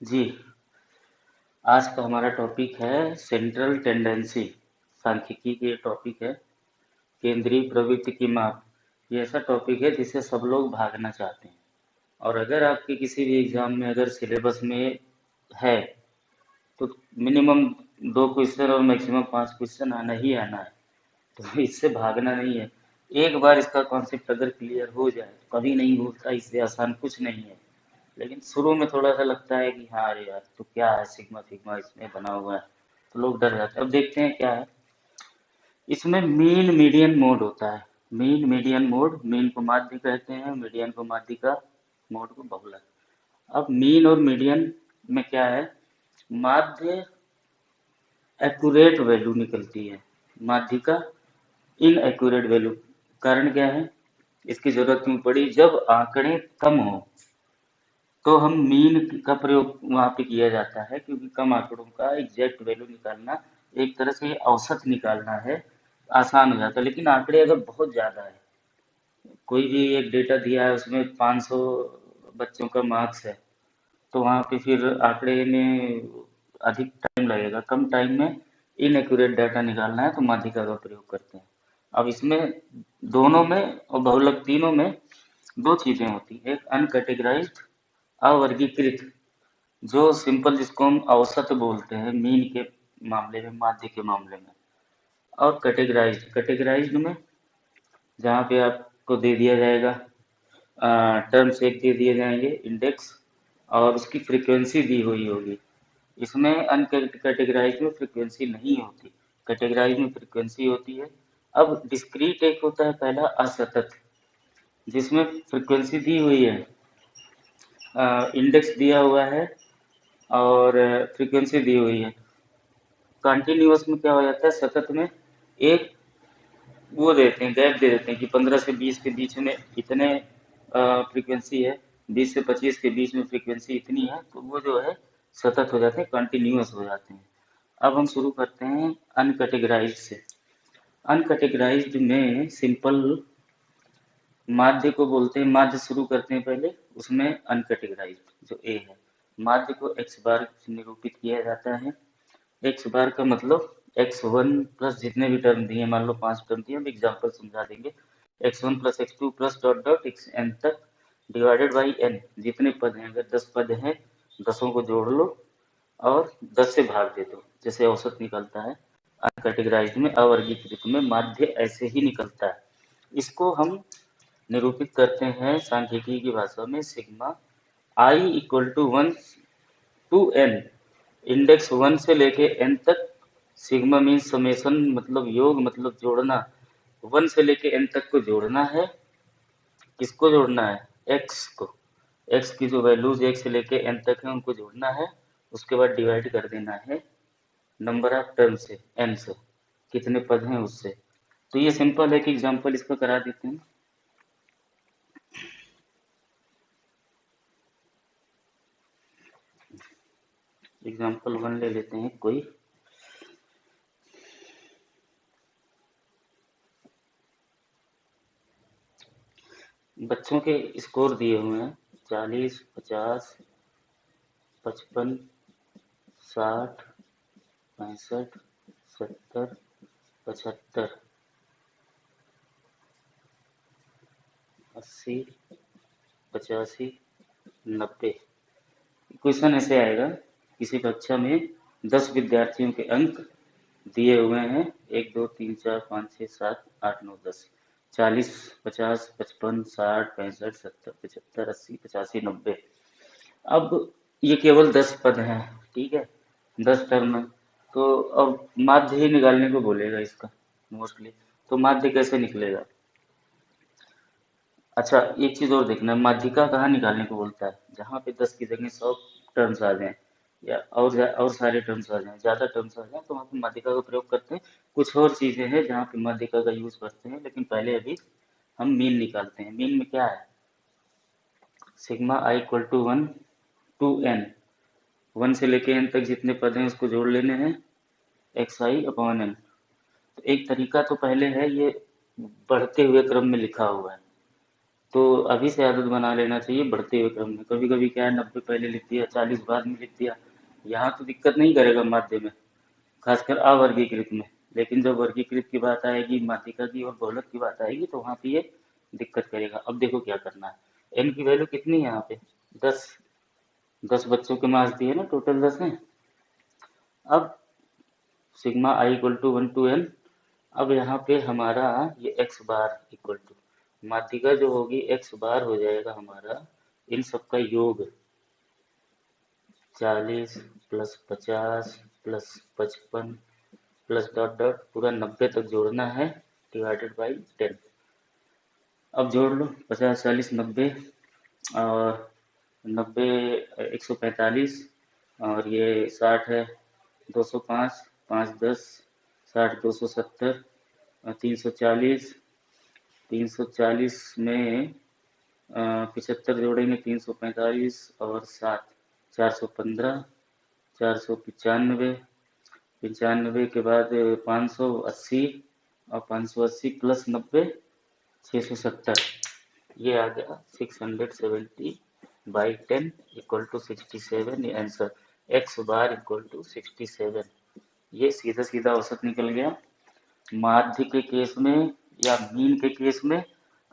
जी, आज का हमारा टॉपिक है सेंट्रल टेंडेंसी। सांख्यिकी की टॉपिक है केंद्रीय प्रवृत्ति की माप। ये ऐसा टॉपिक है जिससे सब लोग भागना चाहते हैं। और अगर आपके किसी भी एग्जाम में अगर सिलेबस में है तो मिनिमम 2 क्वेश्चन और मैक्सिमम 5 क्वेश्चन आना ही आना है। तो इससे भागना नहीं है। एक बार इसका कॉन्सेप्ट अगर क्लियर हो जाए तो कभी नहीं भूलता, इससे आसान कुछ नहीं है। लेकिन शुरू में थोड़ा सा लगता है कि हाँ अरे यार तो क्या है, सिग्मा फिग्मा इसमें बना हुआ है, तो लोग डर जाते हैं। अब देखते हैं क्या है इसमें। मीन मीडियन मोड होता है। मीन मीडियन मोड, मीन को माध्य कहते हैं, मीडियन को माध्यिका, मोड को बहुलक। अब मीन और मीडियन में क्या है, माध्य एक्यूरेट वैल्यू निकलती है, माध्यिका इन एक्यूरेट वैल्यू। कारण क्या है, इसकी जरूरत क्यों पड़ी, जब आंकड़े कम हो तो हम मीन का प्रयोग वहाँ पे किया जाता है, क्योंकि कम आंकड़ों का एग्जैक्ट वैल्यू निकालना, एक तरह से औसत निकालना है, आसान हो जाता है। लेकिन आंकड़े अगर बहुत ज़्यादा है, कोई भी एक डेटा दिया है उसमें 500 बच्चों का मार्क्स है, तो वहाँ पे फिर आंकड़े में अधिक टाइम लगेगा। कम टाइम में इनएक्यूरेट डाटा निकालना है तो माध्यिका का प्रयोग करते हैं। अब इसमें दोनों में और बहुलक तीनों में दो चीज़ें होती हैं, एक अनकैटेगराइज्ड अवर्गीकृत, जो सिंपल जिसको हम औसत बोलते हैं मीन के मामले में, माध्य के मामले में, और कैटेगराइज्ड। कैटेगराइज्ड में जहाँ पे आपको दे दिया जाएगा टर्म्स, एक दे दिए जाएंगे इंडेक्स, और उसकी फ्रीक्वेंसी दी हुई होगी। इसमें अनकैटेगराइज्ड में फ्रीक्वेंसी नहीं होती, कैटेगराइज में फ्रीक्वेंसी होती है। अब डिस्क्रीट एक होता है पहला, असतत, जिसमें फ्रीक्वेंसी दी हुई है, इंडेक्स दिया हुआ है और फ्रीक्वेंसी दी हुई है। कंटिन्यूअस में क्या हो जाता है, सतत में एक वो देते हैं, गैप दे देते हैं कि 15 से 20 के बीच में इतने फ्रीक्वेंसी है, 20 से 25 के बीच में फ्रीक्वेंसी इतनी है, तो वो जो है सतत हो जाते हैं, कंटिन्यूअस हो जाते हैं। अब हम शुरू करते हैं अनकैटेगराइज्ड से। अनकैटेगराइज्ड में सिंपल माध्य को बोलते हैं, माध्य शुरू करते हैं पहले, उसमें अनकैटेगराइज्ड जो ए है, माध्य को एक्स बार से निरूपित किया जाता है। एक्स बार का मतलब x1 प्लस जितने भी टर्म दिए, मान लो 5 टर्म दिए, हम एग्जाम्पल समझा देंगे। x1 plus x2 plus dot dot x n तक डिवाइडेड बाई एन, जितने पद हैं, अगर 10 पद हैं, दसों को जोड़ लो और 10 से भाग दे दो, जैसे औसत निकलता है। अनकैटेगराइज्ड में, अवर्गीकृत में माध्य ऐसे ही निकलता है। इसको हम निरूपित करते हैं सांख्यिकी की भाषा में sigma i equal to 1 to n, index 1 से लेके n तक। सिग्मा मीन समेशन, मतलब योग, मतलब जोड़ना। 1 से लेके n तक को जोड़ना है। किसको जोड़ना है, x को। x की जो वैल्यूज 1 से लेके n तक है उनको जोड़ना है। उसके बाद डिवाइड कर देना है नंबर ऑफ टर्म से, n से, कितने पद हैं उससे। तो ये सिंपल है कि एग्जाम्पल इसका करा देते हैं। एग्जाम्पल 1 ले लेते हैं कोई। बच्चों के स्कोर दिए हुए हैं 40, 50, 55, 60, 65, 70, 75, 80, 85, 90। क्वेश्चन ऐसे आएगा, किसी कक्षा में 10 विद्यार्थियों के अंक दिए हुए हैं, 1 2 3 4 5 6 7 8 9 10, 40, 50, 55, 60, 65, 70, 75, 80, 85, 90। अब ये केवल 10 पद हैं, ठीक है, 10 टर्म है। तो अब माध्य ही निकालने को बोलेगा इसका मोस्टली। तो माध्य कैसे निकलेगा। अच्छा, एक चीज और देखना, माध्यिका कहाँ निकालने को बोलता है, जहाँ पे 10 की जगह 100 टर्म्स आ जाएं, या और सारे टर्म्स आ जाएं, ज्यादा टर्म्स आ जाएं, तो वहाँ पे माध्यिका का प्रयोग करते हैं। कुछ और चीजें हैं जहाँ पे माध्यिका का यूज करते हैं, लेकिन पहले अभी हम मीन निकालते हैं। मीन में क्या है, sigma i equal to 1 to n, 1 से लेके n तक जितने पद हैं उसको जोड़ लेने हैं, xi/n। तो एक तरीका तो पहले है, ये बढ़ते हुए क्रम में लिखा हुआ है, तो अभी से आदत बना लेना चाहिए बढ़ते हुए क्रम में। कभी कभी क्या है 90 पहले लिख दिया, 40 बाद में लिख दिया, यहाँ तो दिक्कत नहीं करेगा माध्य में, खासकर अवर्गीकृत में। लेकिन जब वर्गीकृत की बात आएगी, माध्यिका की और बहुलक की बात आएगी, तो वहाँ पे ये दिक्कत करेगा। अब देखो क्या करना है। एन की वैल्यू कितनी है यहाँ पे? 10। 10 बच्चों के मार्क्स दिए ना, टोटल 10 है। अब sigma i equal to 1 to n। अब यहाँ पे हमारा ये एक्स बार इक्वल टू माध्यिका जो होगी एक्स बार हो जाएगा हमारा इन सबका योग, 40 plus 50 plus 55 plus dot dot पूरा 90 तक जोड़ना है, डिवाइडेड बाई 10। अब जोड़ लो 50 40 90 और 90 145 और ये 60 है 205 5 10 60 270 और 340। 340 में 75 जोड़ेंगे 345 और 7 415 495। 95 के बाद 580 और 580 प्लस 90 670। ये आ गया 670/10 इक्वल टू 67। ये answer x bar equal to 67। ये सीधा सीधा औसत निकल गया। माध्य के केस में या मीन के केस में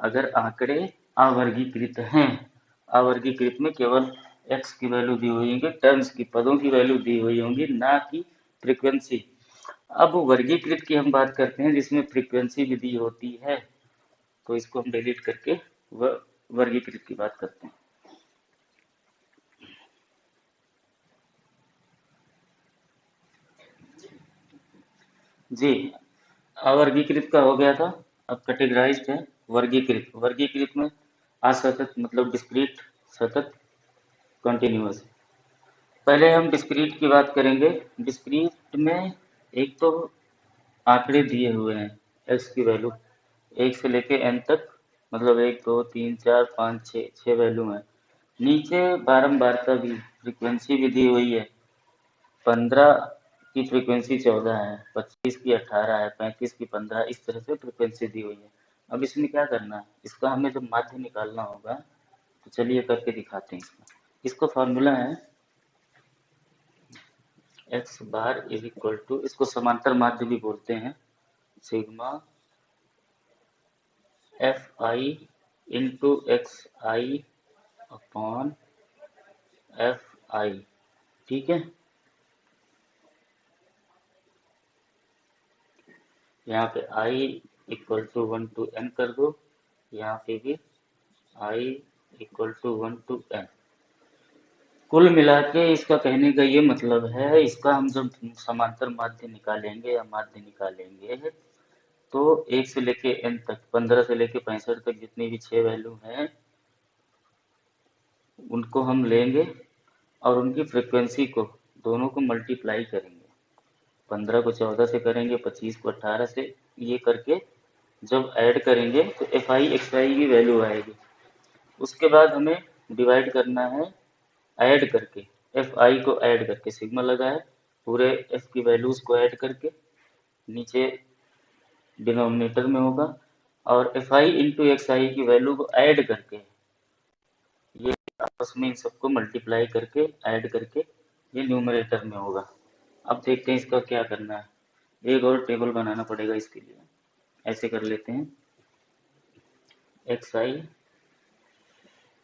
अगर आंकड़े अवर्गीकृत हैं, अवर्गीकृत में केवल एक्स की वैल्यू दी हुई होंगी, टर्म्स की पदों की वैल्यू दी हुई होंगी, ना कि फ्रीक्वेंसी। अब वर्गीकृत की हम बात करते हैं जिसमें फ्रीक्वेंसी भी दी होती है, तो इसको हम डिलीट करके वर्गीकृत की बात करते हैं। जी, अवर्गीकृत का हो गया था, अब कैटेगराइज्ड है वर्गीकृत। वर्गीकृत में असतत मतलब डिस्क्रीट, सतत, कंटिन्यूअस। पहले हम डिस्क्रीट की बात करेंगे। डिस्क्रीट में एक तो आंकड़े दिए हुए हैं, एक्स की वैल्यू 1 से लेके n तक, मतलब 1 2 3 4 5 6 6 वैल्यू है। नीचे बारंबारता भी, फ्रीक्वेंसी भी दी हुई है। 15 की फ्रीक्वेंसी 14 है, 25 की 18 है, 35 की 15, इस तरह से फ्रीक्वेंसी दी हुई है। अब इसमें क्या करना है, इसका हमें जब माध्य निकालना होगा तो चलिए करके दिखाते हैं। इसका फॉर्मूला है x bar is equal to, इसको समांतर माध्य भी बोलते हैं, sigma f i into x i upon f i. ठीक है, यहाँ पे i equal to 1 to n कर दो, यहाँ पे भी i equal to 1 to n। कुल मिला के इसका कहने का ये मतलब है, इसका हम जब समांतर माध्य निकालेंगे या माध्य निकालेंगे तो 1 से लेके n तक, 15 से लेके 65 तक जितनी भी 6 वैल्यू हैं उनको हम लेंगे और उनकी फ्रीक्वेंसी को दोनों को मल्टीप्लाई करेंगे। 15 को 14 से करेंगे, 25 को 18 से, ये करके जब ऐड करेंगे तो एफ आई एक्स आई की वैल्यू आएगी। उसके बाद हमें डिवाइड करना है ऐड करके, एफ आई को ऐड करके, सिग्मा लगा है पूरे एफ की वैल्यूज को ऐड करके, नीचे डिनोमिनेटर में होगा, और F i into x i की वैल्यू को ऐड करके, ये आपस में इन सबको मल्टीप्लाई करके ऐड करके ये न्यूमरेटर में होगा। अब देखते हैं इसका क्या करना है। एक और टेबल बनाना पड़ेगा इसके लिए। ऐसे कर लेते हैं, एक्स आई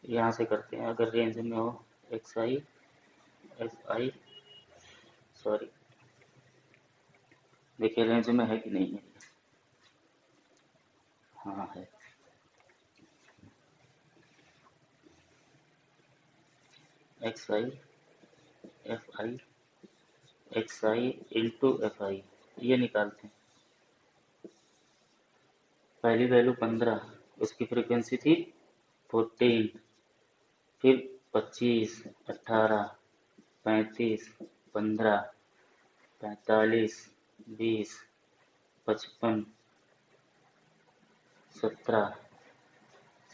यहाँ से करते हैं, अगर रेंज में हो x I F I, sorry देखिए रेंज में है कि नहीं है। हाँ है, x I F I x i into f i, ये निकालते हैं। पहली वैल्यू 15, उसकी फ्रीक्वेंसी थी 14, फिर 25 18 35 15 45 20 55 17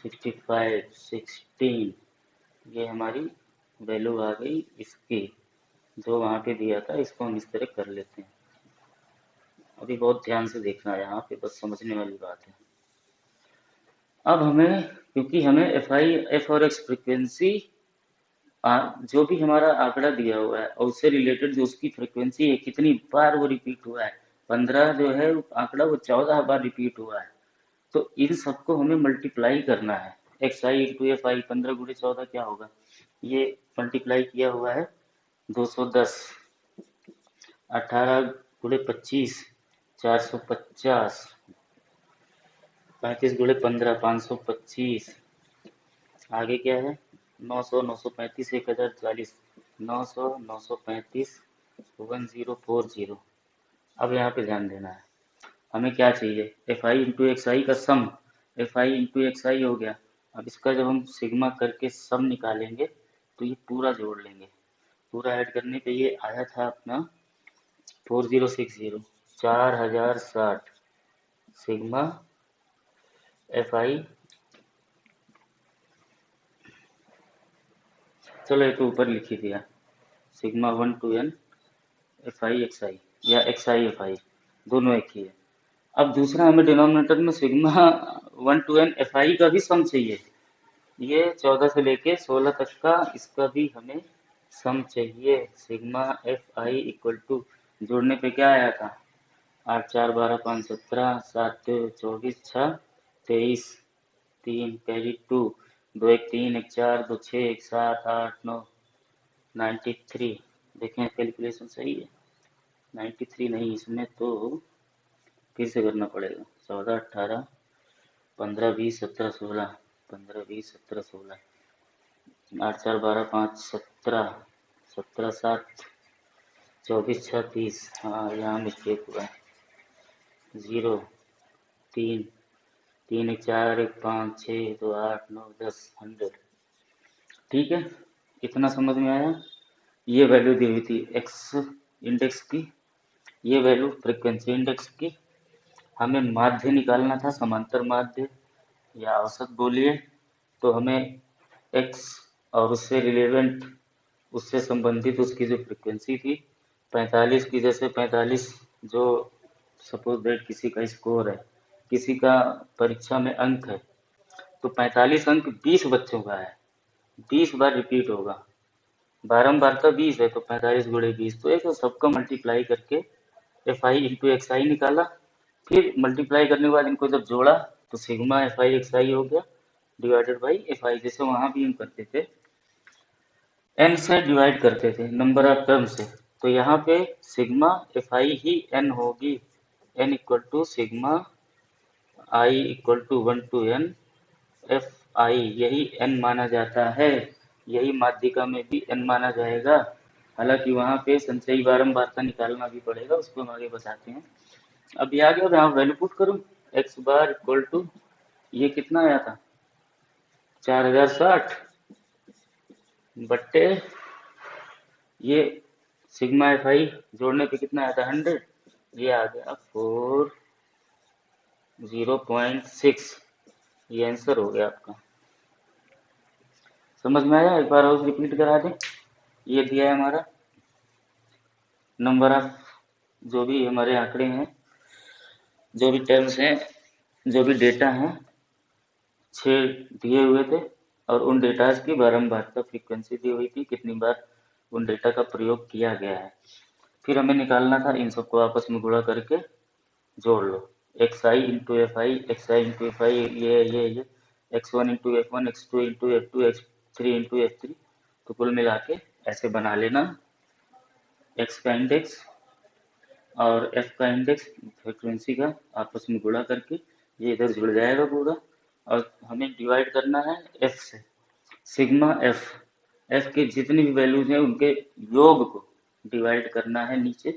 65 16, ये हमारी वैल्यू आ गई इसकी, जो वहाँ पे दिया था। इसको हम इस तरह कर लेते हैं। अभी बहुत ध्यान से देखना है यहाँ पे, बस समझने वाली बात है। अब हमें, क्योंकि हमें एफ और एक्स फ्रिक्वेंसी, जो भी हमारा आंकड़ा दिया हुआ है और उससे रिलेटेड जो उसकी फ्रिक्वेंसी है, कितनी बार वो रिपीट हुआ है, 15 जो है आंकड़ा वो 14 बार रिपीट हुआ है। तो इन सबको हमें मल्टीप्लाई करना है। एक्स आई इंटू एफ आई, 15 × 14 क्या होगा, ये मल्टीप्लाई किया हुआ है 210, 18 × 25 450, 35 × 15 525, आगे क्या है 900 935 1040, 900 935 1040। अब यहाँ पे ध्यान देना है, हमें क्या चाहिए, एफ आई इंटू एक्स आई का सम, एफ आई इंटू एक्स आई हो गया। अब इसका जब हम सिग्मा करके सम निकालेंगे तो ये पूरा जोड़ लेंगे, पूरा ऐड करने पे ये आया था अपना 4060, 4060 सिग्मा एफ आई। चलो ये तो ऊपर लिख ही दिया, sigma 1 to n F I x I, या एक्स आई एफ आई, दोनों एक ही है। अब दूसरा हमें डिनोमिनेटर में sigma 1 to n F I का भी सम चाहिए, ये 14 से लेके 16 तक का, इसका भी हमें सम चाहिए। Sigma f i equal to, जोड़ने पे क्या आया था, 8 4 12 5 17, 7 2 24, 6 23, 3 कैरी 2, 2 1 3 1 4 2 6 1 7 8 9 93। देखें कैलकुलेशन सही है, 93 नहीं, इसमें तो फिर से करना पड़ेगा, 14 18 15 20 17 16, 15 20 17 16, 8 4 12 5 17, 17 7 24 6 30, हाँ यहाँ मिस्टेक हुआ है, 0 3 3 1 4 1 5 6 2 8 9 10 100। ठीक है, इतना समझ में आया। ये वैल्यू दी हुई थी एक्स इंडेक्स की, ये वैल्यू फ्रिक्वेंसी इंडेक्स की। हमें माध्य निकालना था, समांतर माध्य या औसत बोलिए। तो हमें एक्स और उससे रिलेवेंट, उससे संबंधित उसकी जो फ्रिक्वेंसी थी 45 की, जैसे 45 जो सपोज दैट किसी का स्कोर है, किसी का परीक्षा में अंक है, तो 45 अंक 20 बच्चों का है, 20 बार रिपीट होगा, बारंबार का 20 है तो 45 × 20, तो एक सबका मल्टीप्लाई करके एफ आई इंटू एक्स आई निकाला। फिर मल्टीप्लाई करने के बाद इनको जब जोड़ा तो सिग्मा एफ आई एक्स आई हो गया डिवाइडेड बाई एफ आई। जैसे वहां भी हम करते थे एन से डिवाइड करते थे, नंबर ऑफ टर्म से, तो यहाँ पे सिग्मा एफ आई ही एन होगी, n equal to sigma i equal to 1 to n F i, यही एन माना जाता है, यही माध्यिका में भी एन माना जाएगा। हालांकि वहाँ पे संचयी बारंबार का निकालना भी पड़ेगा, उसको हम आगे बताते हैं। अब ये आ गया, यहाँ वैल्यू पुट करूँ, एक्स बार इक्वल टू, ये कितना आया था 4060 बट्टे ये सिग्मा एफ आई जोड़ने पे कितना आया था 100, ये आ गया 40.6, ये आंसर हो गया आपका। समझ में आया, एक बार और रिपीट करा दें। ये दिया है हमारा नंबर ऑफ, जो भी हमारे आंकड़े हैं, जो भी टर्म्स हैं, जो भी डेटा हैं, 6 दिए हुए थे, और उन डेटाज की बारंबारता फ्रीक्वेंसी दी हुई थी, कितनी बार उन डेटा का प्रयोग किया गया है। फिर हमें निकालना था, इन सबको आपस में गुणा करके जोड़ लो, x i into f I, x i into f i, ये x one into f one, x two into f two, x three into f three, तो कुल मिला के ऐसे बना लेना, एक्स का इंडेक्स और एफ का इंडेक्स फ्रिक्वेंसी का आपस में गुणा करके ये इधर जुड़ जाएगा पूरा। और हमें डिवाइड करना है एफ से, सिग्मा एफ, एफ के जितनी भी वैल्यूज हैं उनके योग को डिवाइड करना है नीचे,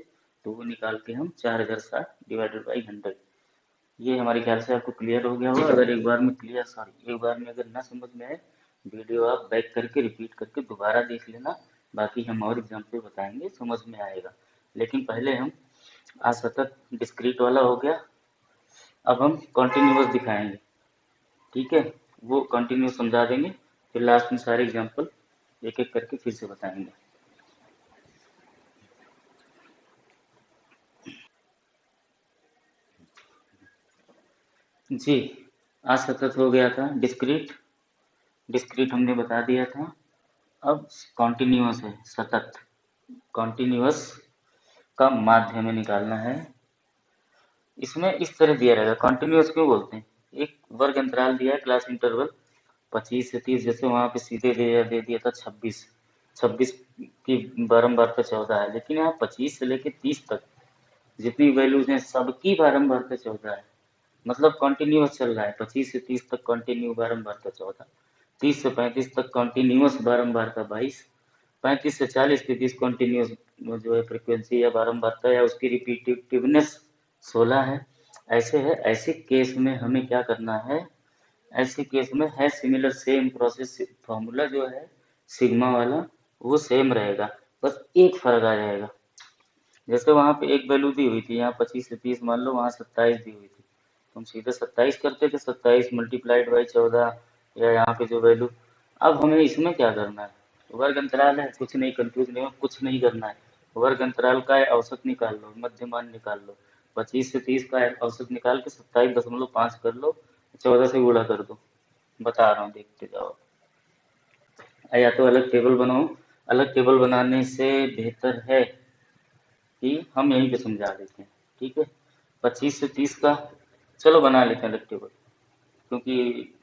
तो वो निकाल के हम 4060 डिवाइडेड बाई 100। ये हमारे ख्याल से आपको क्लियर हो गया होगा। अगर एक बार में क्लियर, सॉरी, एक बार में अगर ना समझ में आए, वीडियो आप बैक करके रिपीट करके दोबारा देख लेना, बाकी हम और एग्जाम्पल बताएंगे, समझ में आएगा। लेकिन पहले हम, आज सतत डिस्क्रीट वाला हो गया, अब हम कॉन्टिन्यूस दिखाएंगे, ठीक है, वो कंटिन्यूस समझा देंगे, फिर लास्ट में सारे एग्जाम्पल एक एक करके फिर से बताएंगे। जी, असतत हो गया था, डिस्क्रीट, डिस्क्रीट हमने बता दिया था। अब कॉन्टिन्यूअस है, सतत। कॉन्टिन्यूअस का माध्य हमें निकालना है। इसमें इस तरह दिया रहेगा, कॉन्टिन्यूअस क्यों बोलते हैं, एक वर्ग अंतराल दिया है, क्लास इंटरवल 25 से 30, जैसे वहाँ पे सीधे दे दिया था 26, 26 की बारंबारता 14 है, लेकिन यहाँ 25 से लेके 30 तक जितनी वैल्यूज हैं सबकी बारंबारता 14 है, मतलब कॉन्टिन्यूअस चल रहा है। 25 से 30 तक कॉन्टिन्यू बारंबारता 14, 30 से 35 तक कॉन्टिन्यूअस बारंबारता 22, 35 से 40 के बीच कॉन्टिन्यूअस जो है फ्रिक्वेंसी या बारंबारता या उसकी रिपीटिवनेस 16 है। ऐसे है, ऐसे केस में हमें क्या करना है, ऐसे केस में है सिमिलर सेम प्रोसेस, फॉर्मूला जो है सिग्मा वाला वो सेम रहेगा, बस एक फर्क आ जाएगा। जैसे वहाँ पे एक वैल्यू दी हुई थी, यहाँ 25 से 30 मान लो, वहाँ 27 दी हुई थी, तो हम सीधे 27 करते थे, 27 मल्टीप्लाइड बाई 14, या यहाँ पे जो वैल्यू। अब हमें इसमें क्या करना है, वर्ग अंतराल है, कुछ नहीं, कंफ्यूज नहीं हो, कुछ नहीं करना है। वर्ग अंतराल का औसत निकाल लो, मध्यमान निकाल लो, 25 से 30 का औसत निकाल के 27.5 कर लो, 14 से गुणा कर दो। बता रहा हूँ, देखते जाओ। या तो अलग टेबल बनाओ, अलग टेबल बनाने से बेहतर है कि हम यहीं पे समझा देते हैं, ठीक है। 25 से 30 का चलो बना लेते हैं अलग टेबल, क्योंकि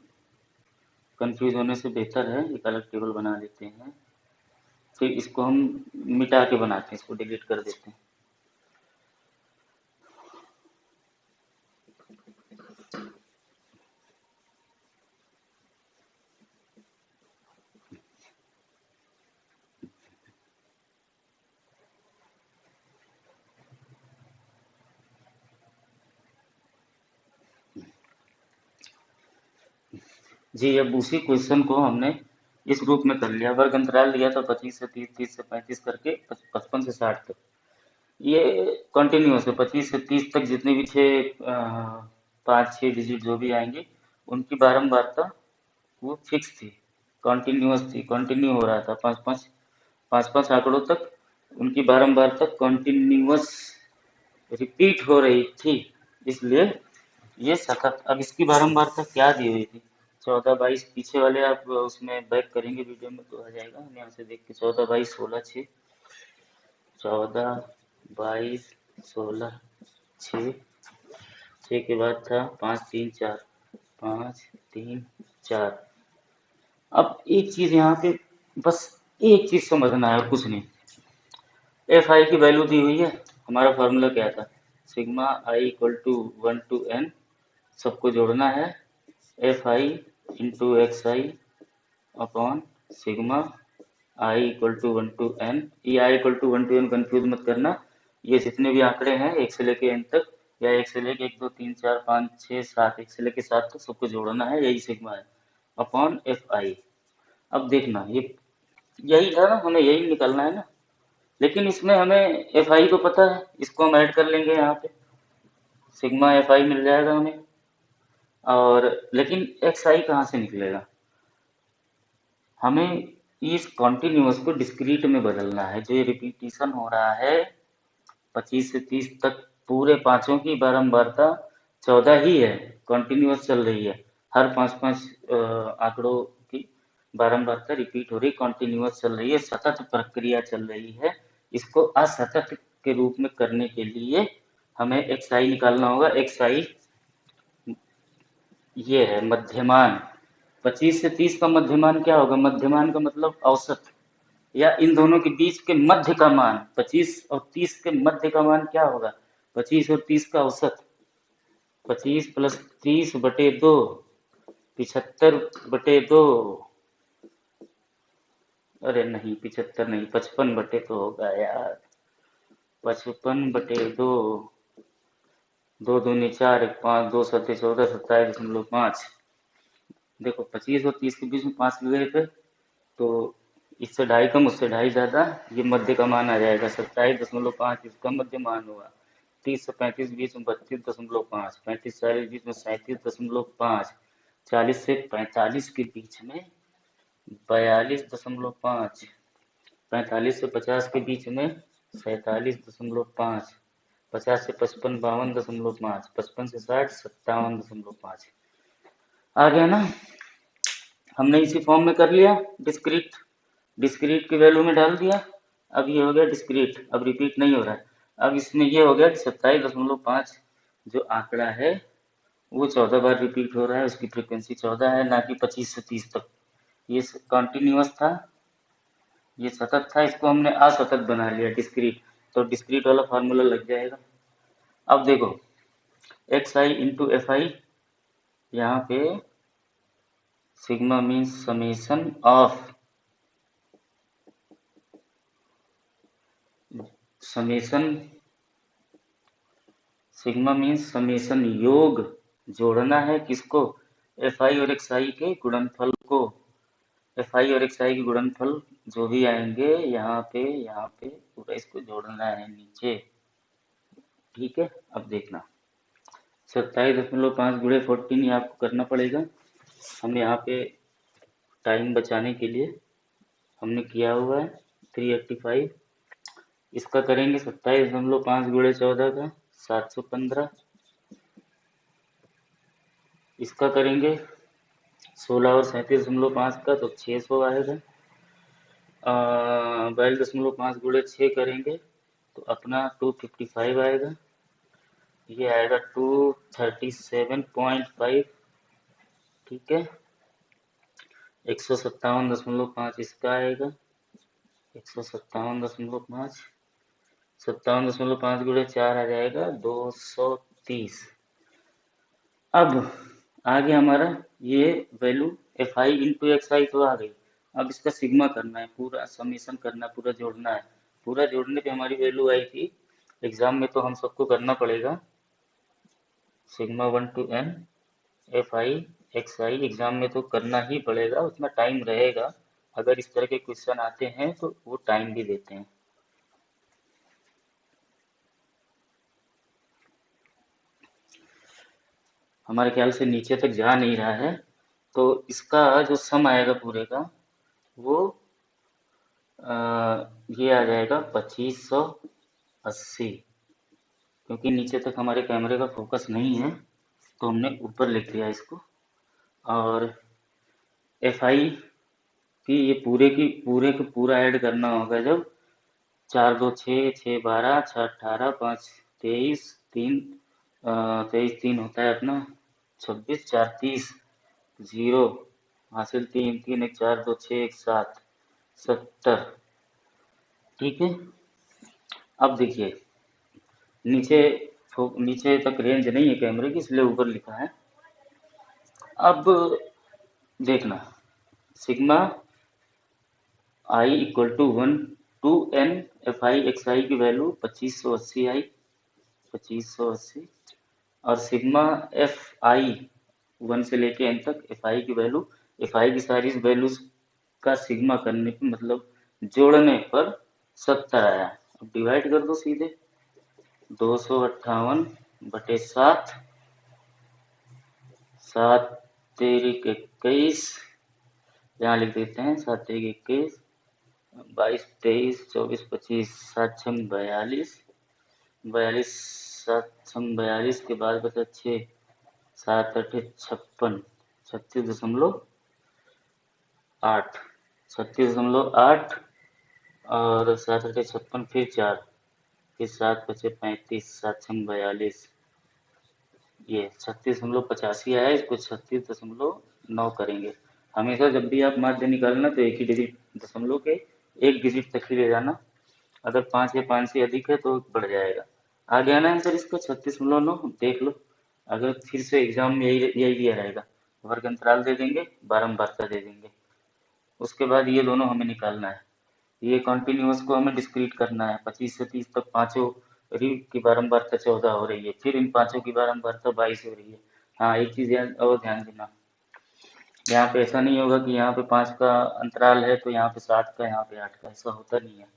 कंफ्यूज होने से बेहतर है एक अलग टेबल बना लेते हैं। फिर इसको हम मिटा के बनाते हैं, इसको डिलीट कर देते हैं। जी, अब उसी क्वेश्चन को हमने इस रूप में कर लिया, वर्ग अंतराल लिया था 25 से 30, 30 से 35 करके 55 से 60 तक। ये कंटिन्यूस है, 25 से 30 तक जितने भी छः 5-6 डिजिट जो भी आएंगे उनकी बारंबारता वो फिक्स थी, कॉन्टिन्यूअस थी, कंटिन्यू हो रहा था, पाँच पाँच आंकड़ों तक उनकी बारंबारता कंटिन्यूअस रिपीट हो रही थी, इसलिए ये सतत। अब इसकी बारंबारता क्या दी हुई थी, 14 22, पीछे वाले आप उसमें बैक करेंगे वीडियो में तो आ जाएगा, हम यहाँ से देख के 14 22 16 6, 14 22 16 6, 6 के बाद था 5 3 4, 5 3 4। अब एक चीज यहाँ पे, बस एक चीज समझना है और कुछ नहीं। एफ आई की वैल्यू दी हुई है, हमारा फॉर्मूला क्या था, sigma i equal to 1 to n, सबको जोड़ना है, f i into x i upon sigma i equal to 1 to n। ये i equal to 1 to n confuse मत करना, ये जितने भी आंकड़े हैं एक से लेके एन तक, या एक से लेके 1 2 3 4 5 6 7, एक से लेके 7 तक सबको जोड़ना है, यही सिग्मा है, अपॉन एफ आई। अब देखना, ये यही था ना, हमें यही निकलना है ना, लेकिन इसमें हमें एफ आई को पता है, इसको हम ऐड कर लेंगे यहाँ पे, सिग्मा एफ आई मिल जाएगा हमें। और लेकिन एक्स आई कहाँ से निकलेगा, हमें इस कॉन्टिन्यूअस को डिस्क्रीट में बदलना है, जो ये रिपीटिशन हो रहा है 25 से 30 तक, पूरे पांचों की बारंबारता 14 ही है, कॉन्टिन्यूअस चल रही है, हर 5 5 आंकड़ों की बारंबारता रिपीट हो रही, कॉन्टिन्यूअस चल रही है, सतत प्रक्रिया चल रही है। इसको असतत के रूप में करने के लिए हमें एक्स आई निकालना होगा। एक्स आई ये है मध्यमान, 25 से 30 का मध्यमान क्या होगा, मध्यमान का मतलब औसत, या इन दोनों के बीच के मध्य का मान, 25 और 30 के मध्य का मान क्या होगा, 25 और 30 का औसत, 25 + 30/2, 75/2, अरे नहीं 75 नहीं, 55 तो होगा यार, 55/2, 2 दूनी 4, 1 5, 2 7 14, 27.5। देखो 25 और 30 के बीच में 5 गए थे, तो इससे ढाई कम उससे ढाई ज्यादा, ये मध्य का मान आ जाएगा 27.5, इसका मध्य मान हुआ। 30 से 35 बीच में 32.5, 35 40 बीच में 37.5, 40 से 45 के बीच में 42.5, 45 से 50 के बीच में 47.5, 50 से 55 52.5, 55 से 60 57.5। आ गया ना। हमने इसी फॉर्म में कर लिया, डिस्क्रीट डिस्क्रीट की वैल्यू में डाल दिया। अब ये हो गया डिस्क्रीट, अब रिपीट नहीं हो रहा है। अब इसमें ये हो गया कि 27.5 जो आंकड़ा है वो 14 बार रिपीट हो रहा है, उसकी फ्रीक्वेंसी 14 है, ना कि 25 से 30 तक। ये कॉन्टिन्यूअस था, ये सतत था, इसको हमने असतत बना लिया डिस्क्रीट। तो डिस्क्रीट वाला फार्मूला लग जाएगा। अब देखो एक्स आई इंटू एफ आई, यहाँ पे sigma means summation of summation sigma means summation योग, जोड़ना है किसको, एफ आई और एक्स आई के गुणनफल को। एफ आई और एक्स आई के गुणनफल जो भी आएंगे यहाँ पे पूरा इसको जोड़ना है नीचे। ठीक है, अब देखना 27.5 गुणे 14 ये आपको करना पड़ेगा। हम यहाँ पे टाइम बचाने के लिए हमने किया हुआ है 385। इसका करेंगे 27.5 गुणे 14 का 715। इसका करेंगे 16 और 37.5 का तो 600 आएगा। 22.5 गुणे 6 करेंगे तो अपना 255 आएगा। ये आएगा 237.5। ठीक है, 157.5 इसका आएगा, 157.5, 57.5 गुणे 4 आ जाएगा 230। अब आगे हमारा ये value f i into x i तो आ गई। अब इसका सिग्मा करना है, पूरा समीशन करना है, पूरा जोड़ना है। पूरा जोड़ने पे हमारी वैल्यू आई थी, एग्जाम में तो हम सबको करना पड़ेगा sigma 1 to n f I x i. Exam में तो करना ही पड़ेगा, उतना टाइम रहेगा। अगर इस तरह के क्वेश्चन आते हैं तो वो टाइम भी देते हैं। हमारे ख्याल से नीचे तक जा नहीं रहा है, तो इसका जो सम आएगा पूरे का वो ये आ जाएगा 2580। क्योंकि नीचे तक हमारे कैमरे का फोकस नहीं है तो हमने ऊपर लिख दिया इसको। और एफ आई की ये पूरे को पूरा ऐड करना होगा। जब 4 2 6, 6 12, 6 18, 5 23, 3 23 3 होता है अपना 26, 4 30, 0 हासिल 3 3 1 4 2 6 1 7 70। ठीक है, अब देखिए नीचे नीचे तक रेंज नहीं है कैमरे की, इसलिए ऊपर लिखा है। अब देखना sigma i equal to 1 to n f I x i की वैल्यू 2580 आई, 2580। और सिग्मा एफ आई 1 से लेके एन तक एफ आई की वैल्यू, एफ आई की सारी वैल्यूज का सिग्मा करने पे मतलब जोड़ने पर 70 आया। अब डिवाइड कर दो सीधे 258/7, 7 तेरिक 21, यहाँ लिख देते हैं 7 तेरिक 21, 22 23 24 25, 7 छंग 42, 42 7 छंग 42 के बाद बचा 6, 7 8 56, 36.8, 36.8 और 7 8 56 फिर 4, फिर 7 बचे 35, 7 छंग 42, ये 36.85 आया। इसको 36.9 करेंगे। हमेशा जब भी आप माध्य निकालना तो एक ही डिजिट दशमलव के एक डिजिट तक ही ले जाना। अगर 5 या 5 से अधिक है तो बढ़ जाएगा। आ गया ना आंसर इसका 36.9, देख लो। अगर फिर से एग्जाम में यही यही दिया रहेगा, वर्ग अंतराल दे देंगे, बारंबारता दे देंगे, उसके बाद ये दोनों हमें निकालना है। ये कॉन्टिन्यूअस को हमें डिस्क्रीट करना है। 25 से 30 तक पांचों की बारंबारता 14 हो रही है, फिर इन पांचों की बारंबारता 22 हो रही है। हाँ, एक चीज और ध्यान देना, यहाँ पे ऐसा नहीं होगा कि यहाँ पे 5 का अंतराल है तो यहाँ पे 7 का, यहाँ पे 8 का, ऐसा होता नहीं है।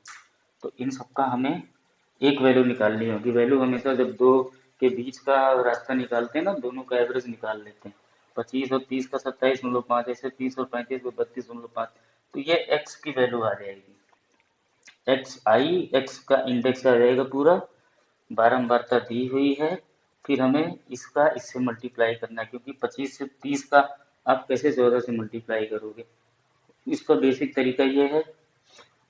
तो इन सबका हमें एक वैल्यू निकालनी होगी। वैल्यू हमेशा जब दो के बीच का रास्ता निकालते हैं ना, दोनों का एवरेज निकाल लेते हैं। 25 और 30 का 27.5, ऐसे 30 और 35 को 32.5, तो ये x की वैल्यू आ जाएगी। एक्स आई, एक्स का इंडेक्स आ जाएगा पूरा, बारंबारता दी हुई है। फिर हमें इसका इससे मल्टीप्लाई करना है, क्योंकि 25 से 30 का आप कैसे 14 से मल्टीप्लाई करोगे? इसका बेसिक तरीका ये है,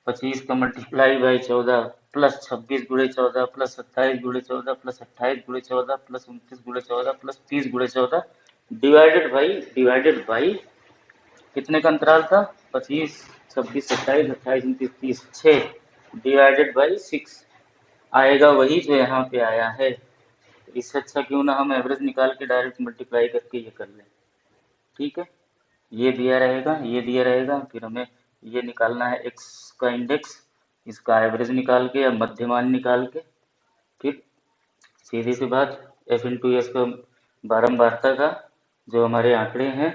25 का मल्टीप्लाई बाई 14 प्लस 26 गुणे 14 प्लस 27 गुणे 14 प्लस 28 गुणे 14 प्लस 29 गुणे 14 प्लस 30 गुणे 14 डिवाइडेड बाई कितने का अंतराल था? 25, 26, 27, 28, 29, 30, 6 डिवाइडेड बाई 6 आएगा वही जो यहाँ पे आया है। इससे अच्छा क्यों ना हम एवरेज निकाल के डायरेक्ट मल्टीप्लाई करके ये कर लें। ठीक है, ये दिया रहेगा, ये दिया रहेगा, फिर हमें ये निकालना है एक्स का इंडेक्स, इसका एवरेज निकाल के या मध्यमान निकाल के, फिर सीधी सी बात एफ इंटू एस का बारंबारता का जो हमारे आंकड़े हैं,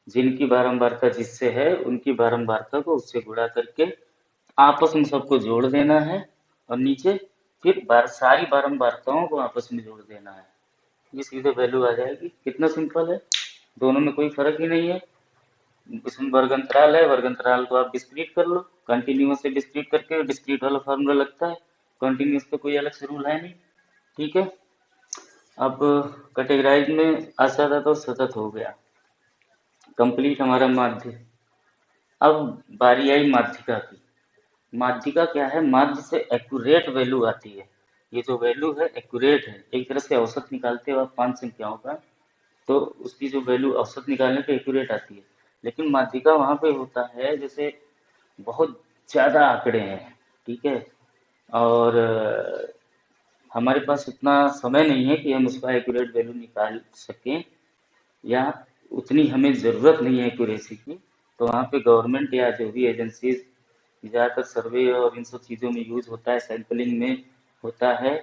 जिनकी बारंबारता जिससे है उनकी बारंबारता को उससे गुणा करके आपस में सबको जोड़ देना है, और नीचे फिर सारी बारंबारताओं को आपस में जोड़ देना है। ये सीधे वैल्यू आ जाएगी। कितना सिंपल है, दोनों में कोई फर्क ही नहीं है। इसमें वर्ग अंतराल है, वर्ग अंतराल को आप डिस्क्रीट कर लो, कंटिन्यूअस से डिस्क्रीट करके डिस्क्रीट वाला फार्मूला लगता है, कंटिन्यूअस का कोई अलग से रूल है नहीं। ठीक है, अब कैटेगराइज में असतत तो सतत हो गया, कंप्लीट हमारा माध्य। अब बारी आई माध्यिका की। माध्यिका क्या है? माध्य से एक्यूरेट वैल्यू आती है। ये जो वैल्यू है एक्यूरेट है, एक तरह से औसत निकालते हो आप 5 संख्याओं का, तो उसकी जो वैल्यू औसत निकालने पे एक्यूरेट आती है। लेकिन माध्यिका वहाँ पे होता है जैसे बहुत ज़्यादा आंकड़े हैं, ठीक है, और हमारे पास उतना समय नहीं है कि हम उसका एक्यूरेट वैल्यू निकाल सकें, या उतनी हमें ज़रूरत नहीं है एक्यूरेसी की। तो वहाँ पे गवर्नमेंट या जो भी एजेंसीज ज़्यादातर सर्वे और इन सब चीज़ों में यूज होता है, सैंपलिंग में होता है,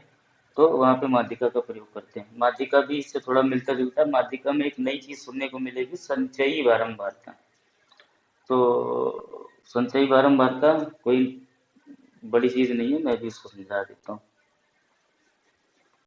तो वहाँ पे माध्यिका का प्रयोग करते हैं। माध्यिका भी इससे थोड़ा मिलता जुलता है। माध्यिका में एक नई चीज़ सुनने को मिलेगी, संचयी बारंबारता। तो संचयी बारंबारता कोई बड़ी चीज़ नहीं है, मैं भी इसको समझा देता हूँ।